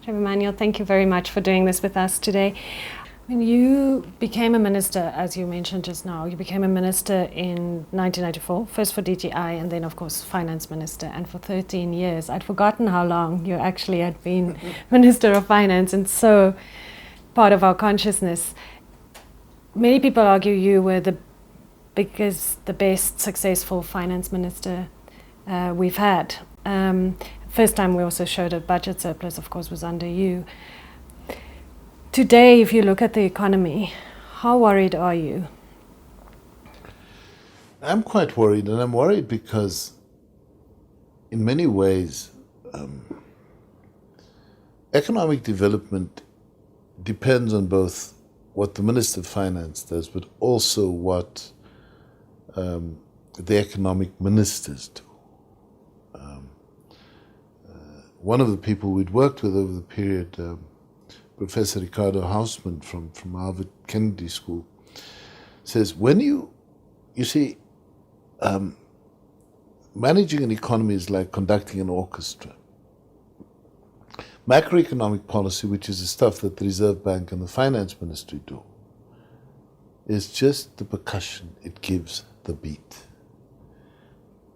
Trevor Manuel, thank you very much for doing this with us today. When you became a minister, as you mentioned just now, you became a minister in 1994, first for DGI and then, of course, Finance Minister, and for 13 years. I'd forgotten how long you actually had been Minister of Finance, and so part of our consciousness. Many people argue you were the biggest, the best successful Finance Minister we've had. First time we also showed a budget surplus, of course, was under you. Today, if you look at the economy, how worried are you? I'm quite worried, and I'm worried because in many ways, economic development depends on both what the Minister of Finance does, but also what the economic ministers do. One of the people we'd worked with over the period, Professor Ricardo Hausman from Harvard Kennedy School, says, when you see, managing an economy is like conducting an orchestra. Macroeconomic policy, which is the stuff that the Reserve Bank and the Finance Ministry do, is just the percussion. It gives the beat.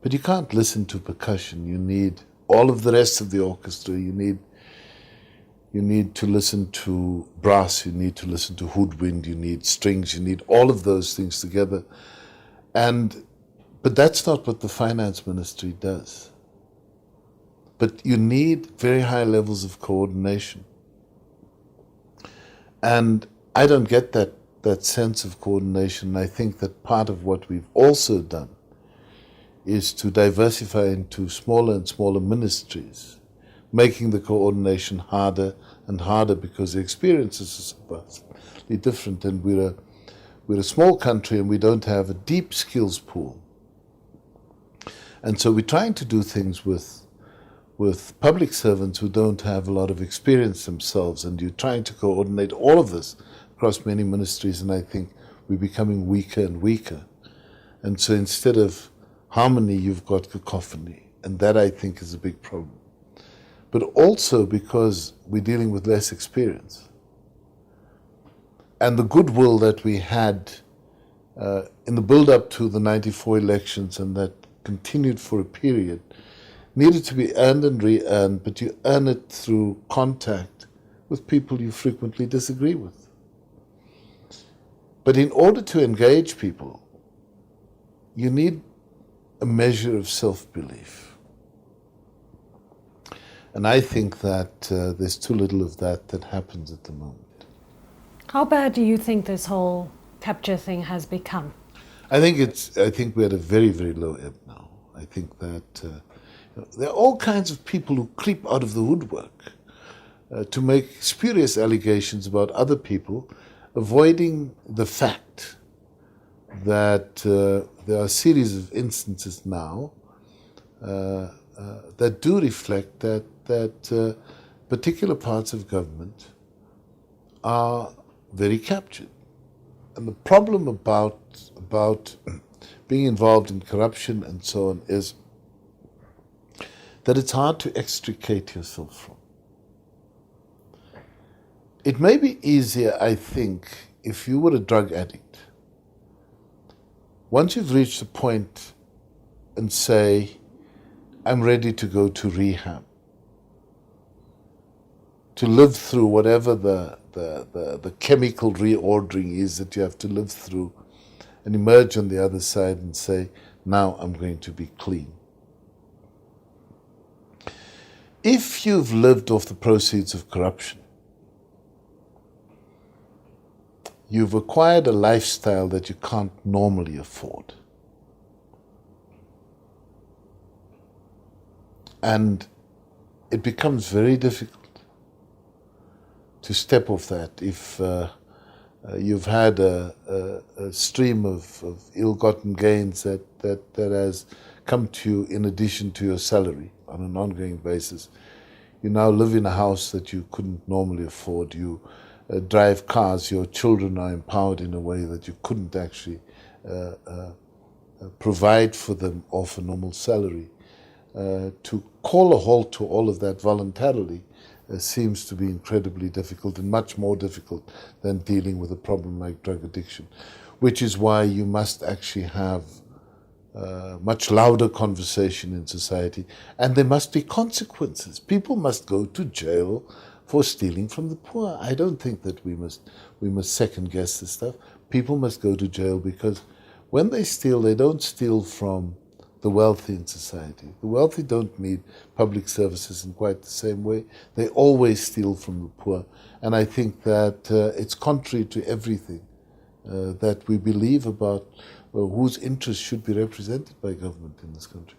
But you can't listen to percussion. You need all of the rest of the orchestra. You need to listen to brass, you need to listen to woodwind, you need strings, you need all of those things together. But that's not what the Finance Ministry does. But you need very high levels of coordination. And I don't get that sense of coordination. I think that part of what we've also done is to diversify into smaller and smaller ministries, making the coordination harder and harder because the experiences are vastly different, and we're a small country and we don't have a deep skills pool. And so we're trying to do things with public servants who don't have a lot of experience themselves, and you're trying to coordinate all of this across many ministries, and I think we're becoming weaker and weaker. And so instead of harmony, you've got cacophony, and that I think is a big problem. But also because we're dealing with less experience. And the goodwill that we had in the build-up to the 94 elections, and that continued for a period, needed to be earned and re-earned, but you earn it through contact with people you frequently disagree with. But in order to engage people, you need a measure of self-belief. And I think that there's too little of that happens at the moment. How bad do you think this whole capture thing has become? I think we're at a very, very low ebb now. I think that there are all kinds of people who creep out of the woodwork to make spurious allegations about other people, avoiding the fact that there are a series of instances now that do reflect that particular parts of government are very captured. And the problem about being involved in corruption and so on is that it's hard to extricate yourself from. It may be easier, I think, if you were a drug addict. Once you've reached a point and say, I'm ready to go to rehab, to live through whatever the chemical reordering is that you have to live through, and emerge on the other side and say, now I'm going to be clean. If you've lived off the proceeds of corruption, you've acquired a lifestyle that you can't normally afford. And it becomes very difficult to step off that if you've had a stream of ill-gotten gains that has come to you in addition to your salary on an ongoing basis. You now live in a house that you couldn't normally afford. You drive cars. Your children are empowered in a way that you couldn't actually provide for them off a normal salary. To call a halt to all of that voluntarily seems to be incredibly difficult, and much more difficult than dealing with a problem like drug addiction, which is why you must actually have much louder conversation in society, and there must be consequences. People must go to jail for stealing from the poor. I don't think that we must second guess this stuff. People must go to jail because when they steal, they don't steal from the wealthy in society. The wealthy don't need public services in quite the same way. They always steal from the poor. And I think that it's contrary to everything that we believe about whose interests should be represented by government in this country.